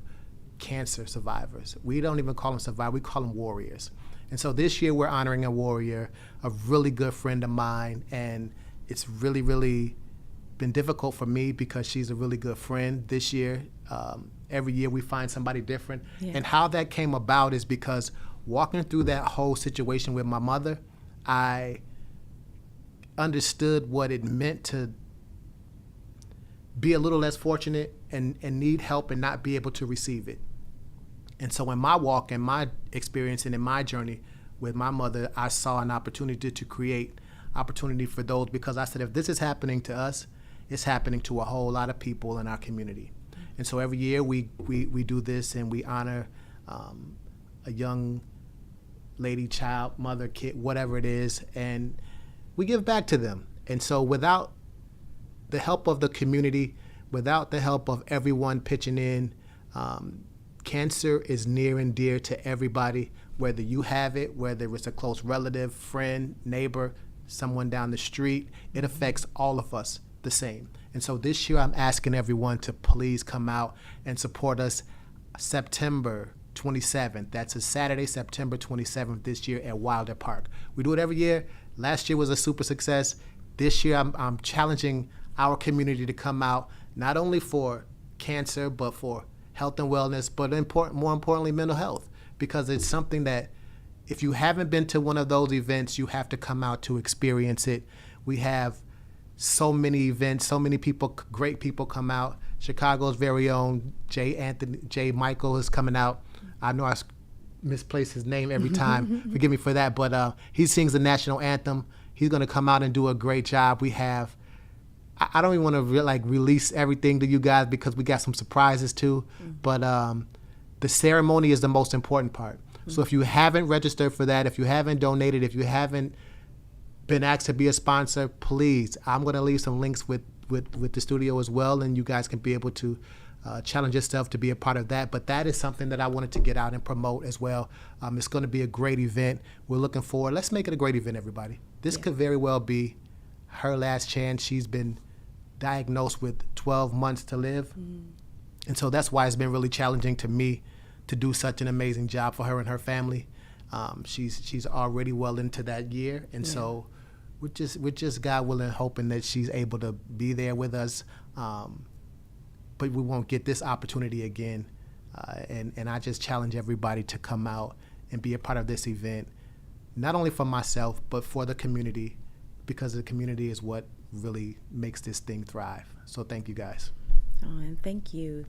Cancer Survivors. We don't even call them survivors, we call them warriors. And so this year we're honoring a warrior, a really good friend of mine, and it's really, really been difficult for me because she's a really good friend this year. Every year we find somebody different. Yeah. And how that came about is because walking through that whole situation with my mother, I understood what it meant to be a little less fortunate and need help and not be able to receive it. And so in my walk and my experience and in my journey with my mother, I saw an opportunity to create opportunity for those, because I said, if this is happening to us, it's happening to a whole lot of people in our community. And so every year we do this, and we honor a young lady, child, mother, kid, whatever it is, and we give back to them. And so without the help of the community, without the help of everyone pitching in, cancer is near and dear to everybody, whether you have it, whether it's a close relative, friend, neighbor, someone down the street. It affects all of us the same. And so this year I'm asking everyone to please come out and support us September 27th. That's a Saturday, September 27th this year at Wilder Park. We do it every year. Last year was a super success. This year I'm challenging our community to come out, not only for cancer, but for health and wellness, but more importantly, mental health, because it's something that if you haven't been to one of those events, you have to come out to experience it. We have so many events, so many people, great people come out. Chicago's very own J. Michael is coming out. I know I misplace his name every time. Forgive me for that. But he sings the national anthem. He's going to come out and do a great job. We have, I don't even want to release everything to you guys because we got some surprises too. But the ceremony is the most important part. So if you haven't registered for that, if you haven't donated, if you haven't been asked to be a sponsor, please, I'm going to leave some links with the studio as well, and you guys can be able to challenge yourself to be a part of that. But that is something that I wanted to get out and promote as well. It's going to be a great event. We're looking forward. Let's make it a great event, everybody. This could very well be her last chance. She's been diagnosed with 12 months to live. And so that's why it's been really challenging to me to do such an amazing job for her and her family. She's already well into that year, and so we're just God willing, hoping that she's able to be there with us. But we won't get this opportunity again. And I just challenge everybody to come out and be a part of this event, not only for myself, but for the community, because the community is what really makes this thing thrive. So thank you guys. Oh, and thank you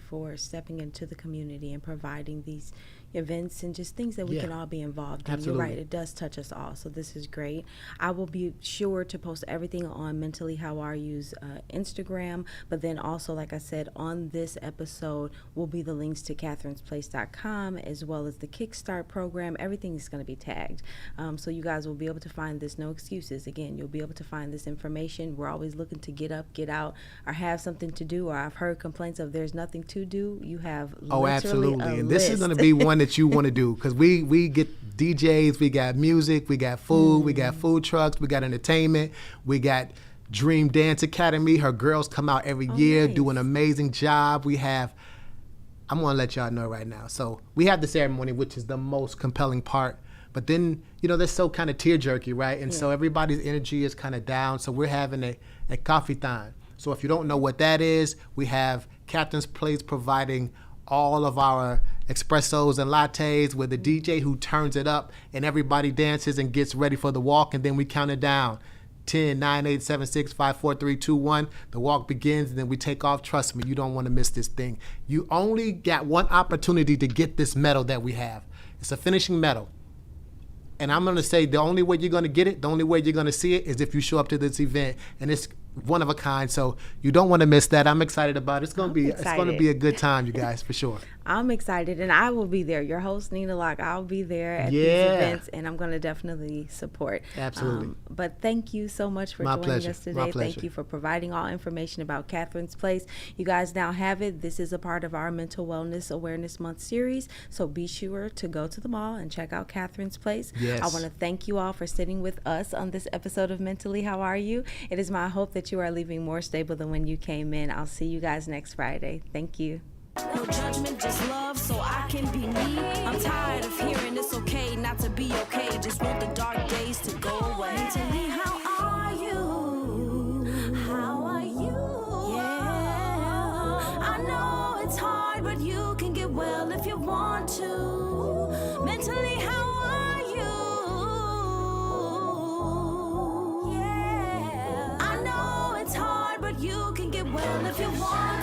for stepping into the community and providing these events and just things that we can all be involved in. Absolutely. You're right, it does touch us all, so this is great. I will be sure to post everything on Mentally How Are You's Instagram, but then also, like I said, on this episode will be the links to kathrynsplace.com as well as the Kickstart program. Everything is going to be tagged, so you guys will be able to find this. No excuses. Again, you'll be able to find this information. We're always looking to get up, get out, or have something to do, or I've heard complaints of there's nothing to do. You have literally absolutely. And list. This is going to be one that you want to do, because we get DJs, we got music, we got food, we got food trucks, we got entertainment, we got Dream Dance Academy. Her girls come out every year, do an amazing job. We have, I'm going to let y'all know right now. So we have the ceremony, which is the most compelling part. But then, they're so kind of tear-jerky, right? And so everybody's energy is kind of down. So we're having a coffee-thon. So if you don't know what that is, we have Kathryn's Place providing all of our espressos and lattes with a DJ who turns it up, and everybody dances and gets ready for the walk, and then we count it down. 10, 9, 8, 7, 6, 5, 4, 3, 2, 1. The walk begins, and then we take off. Trust me, you don't want to miss this thing. You only got one opportunity to get this medal that we have. It's a finishing medal. And I'm going to say the only way you're going to get it, the only way you're going to see it is if you show up to this event. And it's one of a kind, so you don't want to miss that. I'm excited about it. It's going to be a good time, you guys, for sure. I'm excited, and I will be there. Your host, Neena Lock, I'll be there at these events, and I'm going to definitely support. Absolutely. But thank you so much for joining us today. Thank you for providing all information about Kathryn's Place. You guys now have it. This is a part of our Mental Wellness Awareness Month series, so be sure to go to the mall and check out Kathryn's Place. Yes. I want to thank you all for sitting with us on this episode of Mentally How Are You? It is my hope that you are leaving more stable than when you came in. I'll see you guys next Friday. Thank you. No judgment, just love, so I can be me. I'm tired of hearing it's okay not to be okay. Just want the dark days to go away. Mentally, how are you? How are you? Yeah, I know it's hard, but you can get well if you want to. Mentally, how are you? Yeah, I know it's hard, but you can get well if you want to.